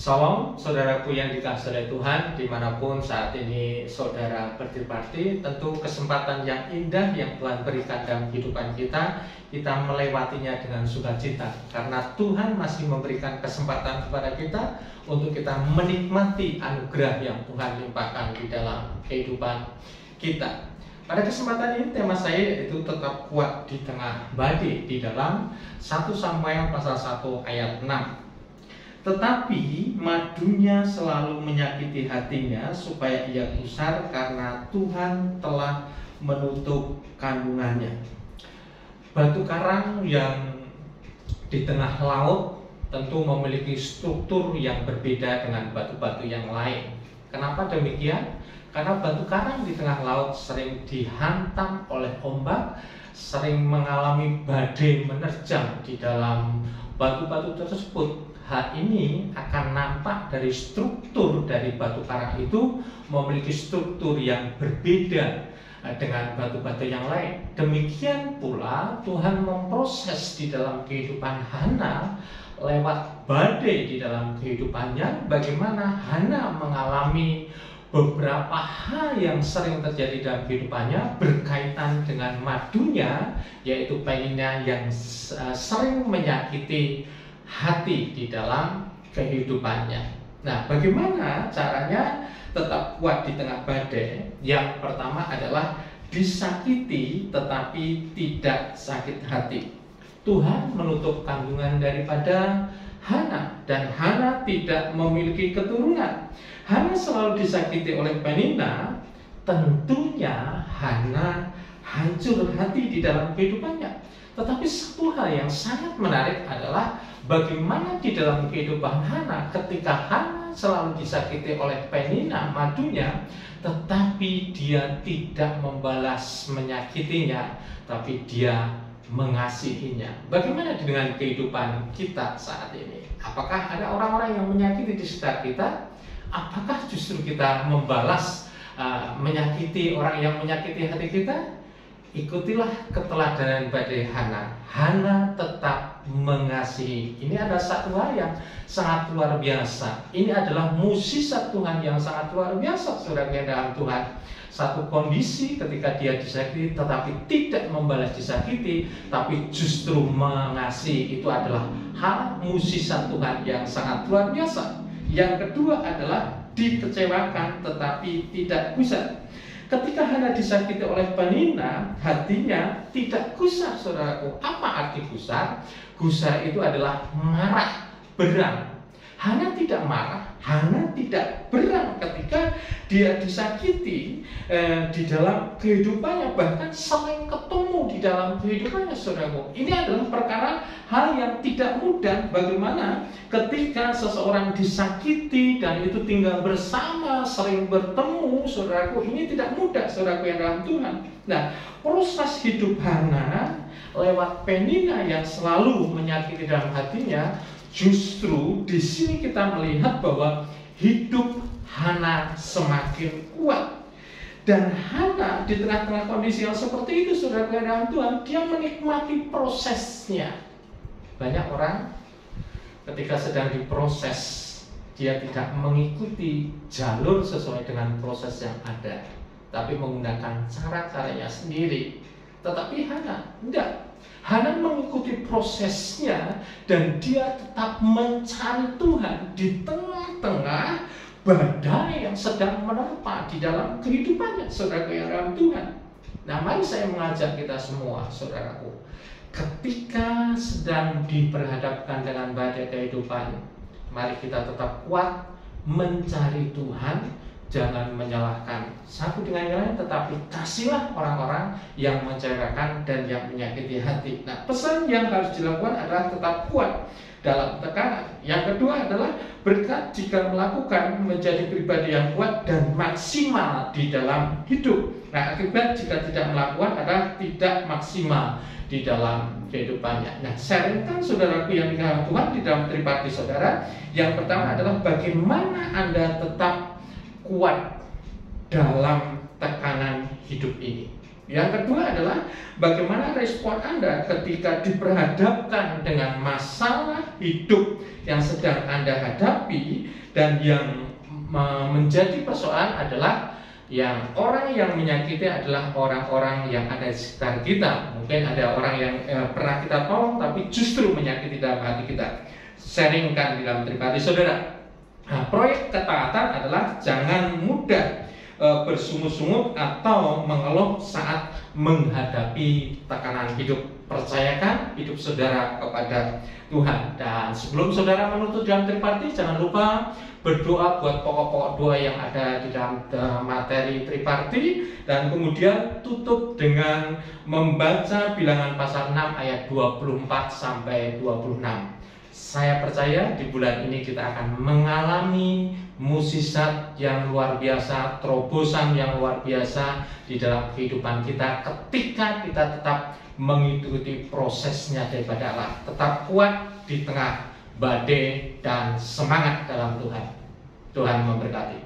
Salam saudaraku yang dikasihi oleh Tuhan, dimanapun saat ini saudara berdiri, tentu kesempatan yang indah yang Tuhan berikan dalam kehidupan kita melewatinya dengan sukacita, karena Tuhan masih memberikan kesempatan kepada kita untuk kita menikmati anugerah yang Tuhan limpahkan di dalam kehidupan kita. Pada kesempatan ini tema saya itu tetap kuat di tengah badai, di dalam 1 Samuel pasal 1 ayat 6. Tetapi madunya selalu menyakiti hatinya supaya ia gusar, karena Tuhan telah menutup kandungannya. Batu karang yang di tengah laut tentu memiliki struktur yang berbeda dengan batu-batu yang lain. Kenapa demikian? Karena batu karang di tengah laut sering dihantam oleh ombak, sering mengalami badai menerjang di dalam batu-batu tersebut. Hal ini akan nampak dari struktur dari batu karang itu memiliki struktur yang berbeda dengan batu-batu yang lain. Demikian pula Tuhan memproses di dalam kehidupan Hana lewat badai di dalam kehidupannya. Bagaimana Hana mengalami beberapa hal yang sering terjadi dalam kehidupannya berkaitan dengan madunya, yaitu penginnya yang sering menyakiti hati di dalam kehidupannya. Nah, bagaimana caranya tetap kuat di tengah badai? Yang pertama adalah disakiti tetapi tidak sakit hati. Tuhan menutup kandungan daripada Hana, dan Hana tidak memiliki keturunan. Hana selalu disakiti oleh Penina. Tentunya Hana hancur hati di dalam kehidupannya. Tetapi satu hal yang sangat menarik adalah bagaimana di dalam kehidupan Hana ketika Hana selalu disakiti oleh Penina, madunya, tetapi dia tidak membalas menyakitinya, tapi dia mengasihinya. Bagaimana dengan kehidupan kita saat ini? Apakah ada orang-orang yang menyakiti di sekitar kita? Apakah justru kita membalas menyakiti orang yang menyakiti hati kita? Ikutilah keteladanan badai Hana. Hana tetap mengasihi. Ini adalah satu hal yang sangat luar biasa. Ini adalah mukjizat Tuhan yang sangat luar biasa, saudara dalam Tuhan. Satu kondisi ketika dia disakiti tetapi tidak membalas disakiti, tapi justru mengasihi. Itu adalah hal mukjizat Tuhan yang sangat luar biasa. Yang kedua adalah dikecewakan tetapi tidak gusar. Ketika Hana disakiti oleh Penina, hatinya tidak gusar, saudaraku. Apa arti gusar? Gusar itu adalah marah, berang. Hana tidak marah, Hana tidak berang ketika dia disakiti di dalam kehidupannya, bahkan sering ketemu di dalam kehidupannya, saudaraku. Ini adalah perkara hal yang tidak mudah. Bagaimana ketika seseorang disakiti dan itu tinggal bersama, sering bertemu, saudaraku, ini tidak mudah, saudaraku yang dalam Tuhan. Nah, proses hidup Hana lewat Penina yang selalu menyakiti dalam hatinya, justru di sini kita melihat bahwa hidup Hana semakin kuat. Dan Hana di tengah-tengah kondisi yang seperti itu, saudara dalam Tuhan, dia menikmati prosesnya. Banyak orang ketika sedang diproses, dia tidak mengikuti jalur sesuai dengan proses yang ada, tapi menggunakan cara-caranya sendiri. Tetapi Hana tidak. Hana mengikuti prosesnya dan dia tetap mencari Tuhan di tengah-tengah badai yang sedang menerpa di dalam kehidupannya, saudara yang dalam Tuhan. Nah, mari saya mengajak kita semua, saudaraku, ketika sedang diperhadapkan dengan badai kehidupan, mari kita tetap kuat mencari Tuhan. Jangan menyalahkan satu dengan yang lain, tetapi kasihlah orang-orang yang mencerahkan dan yang menyakiti hati. Nah, pesan yang harus dilakukan adalah tetap kuat dalam tekanan. Yang kedua adalah berkat jika melakukan, menjadi pribadi yang kuat dan maksimal di dalam hidup. Nah, akibat jika tidak melakukan adalah tidak maksimal di dalam kehidupannya. Nah, sharingkan saudaraku yang dikasihi Tuhan di dalam pribadi saudara. Yang pertama adalah bagaimana Anda tetap kuat dalam tekanan hidup ini. Yang kedua adalah bagaimana respon Anda ketika diperhadapkan dengan masalah hidup yang sedang Anda hadapi, dan yang menjadi persoalan adalah yang orang yang menyakiti adalah orang-orang yang ada di sekitar kita. Mungkin ada orang yang pernah kita tolong tapi justru menyakiti dalam hati kita. Sharingkan di dalam pribadi saudara. Nah, proyek ketaatan adalah jangan mudah bersungut-sungut atau mengeluh saat menghadapi tekanan hidup. Percayakan hidup saudara kepada Tuhan. Dan sebelum saudara menutup dalam triparti, jangan lupa berdoa buat pokok-pokok doa yang ada di dalam materi triparti, dan kemudian tutup dengan membaca Bilangan pasal 6 ayat 24 sampai 26. Saya percaya di bulan ini kita akan mengalami mukjizat yang luar biasa, terobosan yang luar biasa di dalam kehidupan kita ketika kita tetap mengikuti prosesnya daripada Allah, tetap kuat di tengah badai dan semangat dalam Tuhan. Tuhan memberkati.